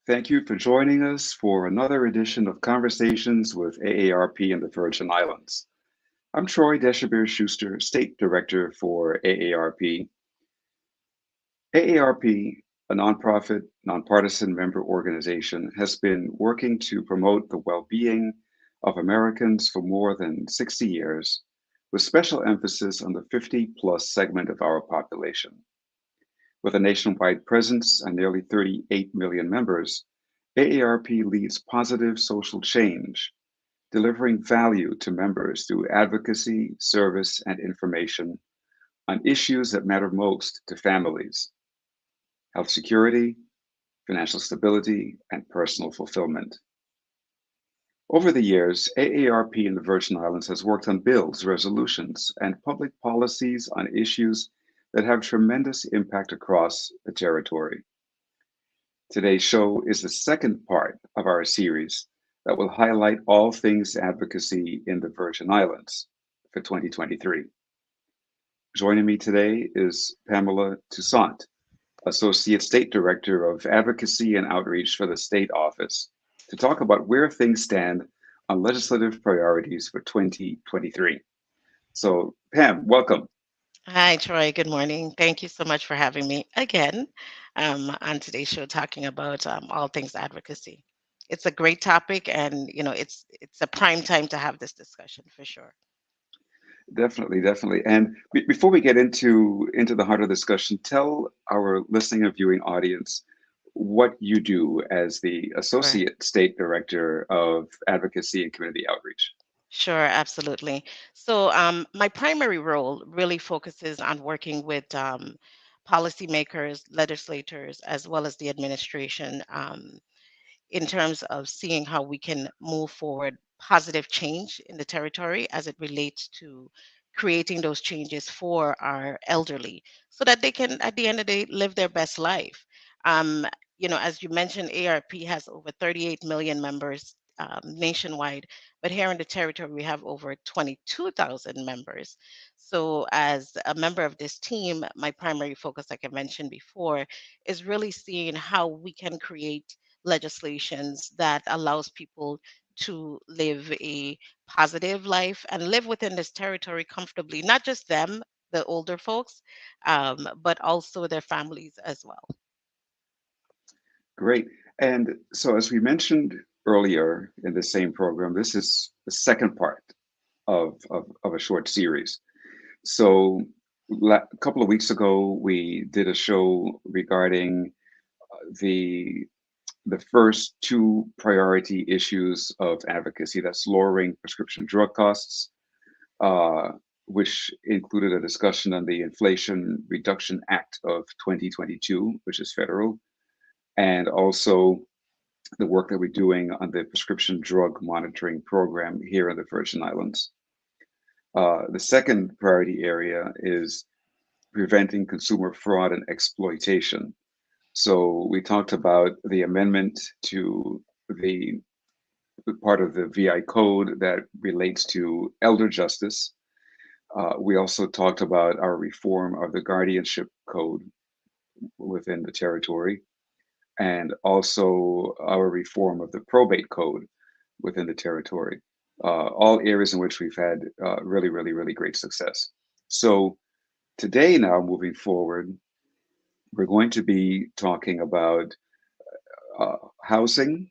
Thank you for joining us for another edition of Conversations with AARP in the Virgin Islands. I'm Troy Deshabir Schuster, State Director for AARP. AARP, a nonprofit, nonpartisan member organization, has been working to promote the well being of Americans for more than 60 years, with special emphasis on the 50 plus segment of our population. With a nationwide presence and nearly 38 million members, AARP leads positive social change, delivering value to members through advocacy, service, and information on issues that matter most to families: health security, financial stability, and personal fulfillment. Over the years, AARP in the Virgin Islands has worked on bills, resolutions, and public policies on issues that have tremendous impact across the territory. Today's show is the second part of our series that will highlight all things advocacy in the Virgin Islands for 2023. Joining me today is Pamela Toussaint, Associate State Director of Advocacy and Outreach for the State Office, to talk about where things stand on legislative priorities for 2023. So, Pam, welcome. Hi, Troy. Good morning. Thank you so much for having me again on today's show, talking about all things advocacy. It's a great topic, and it's a prime time to have this discussion for sure. Definitely, definitely. And before we get into the heart of the discussion, tell our listening and viewing audience what you do as the Sure. Associate State Director of Advocacy and Community Outreach. Sure, absolutely. So, my primary role really focuses on working with policymakers, legislators, as well as the administration. In terms of seeing how we can move forward positive change in the territory as it relates to creating those changes for our elderly so that they can, at the end of the day, live their best life. Um, as you mentioned, ARP has over 38 million members nationwide, but here in the territory, we have over 22,000 members. So, as a member of this team, my primary focus, like I mentioned before, is really seeing how we can create legislations that allows people to live a positive life and live within this territory comfortably, not just them, the older folks, but also their families as well. Great. And so, as we mentioned earlier in the same program, this is the second part of a short series. So, a couple of weeks ago, we did a show regarding the the first two priority issues of advocacy. That's lowering prescription drug costs, uh, which included a discussion on the Inflation Reduction Act of 2022, which is federal, and also the work that we're doing on the prescription drug monitoring program here in the Virgin Islands. The second priority area is preventing consumer fraud and exploitation. So we talked about the amendment to the part of the VI code that relates to elder justice. We also talked about our reform of the guardianship code within the territory, and also our reform of the probate code within the territory. All areas in which we've had really, really, really great success. So today, now moving forward, we're going to be talking about housing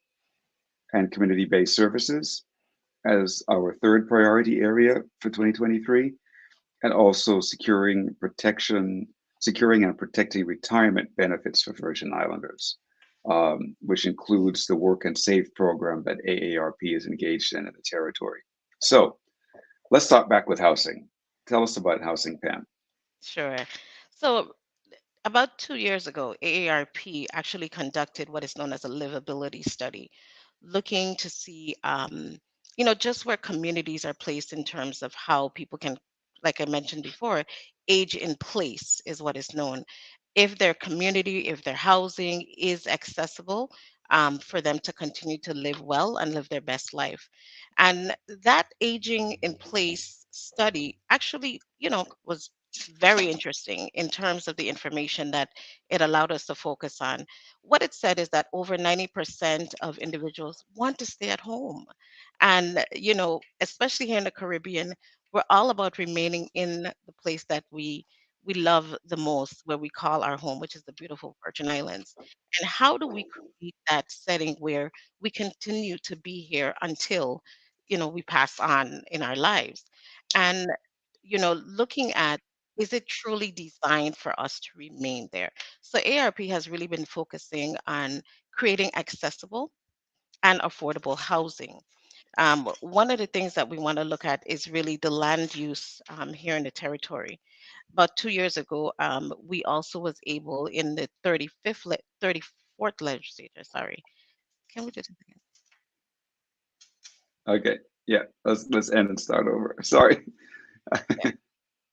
and community-based services as our third priority area for 2023, and also securing and protecting retirement benefits for Virgin Islanders, which includes the Work and Save program that AARP is engaged in the territory. So let's start back with housing. Tell us about housing, Pam. Sure. So, about 2 years ago, AARP actually conducted what is known as a livability study, looking to see, just where communities are placed in terms of how people can, like I mentioned before, age in place is what is known. If their community, if their housing is accessible for them to continue to live well and live their best life. And that aging in place study actually, was very interesting in terms of the information that it allowed us to focus on. What it said is that over 90% of individuals want to stay at home. And, especially here in the Caribbean, we're all about remaining in the place that we love the most, where we call our home, which is the beautiful Virgin Islands. And how do we create that setting where we continue to be here until, we pass on in our lives? And, looking at, is it truly designed for us to remain there? So ARP has really been focusing on creating accessible and affordable housing. One of the things that we want to look at is really the land use here in the territory. About 2 years ago, we also was able in the 34th legislature, sorry. Can we do this again? Okay. Yeah. Let's end and start over. Sorry.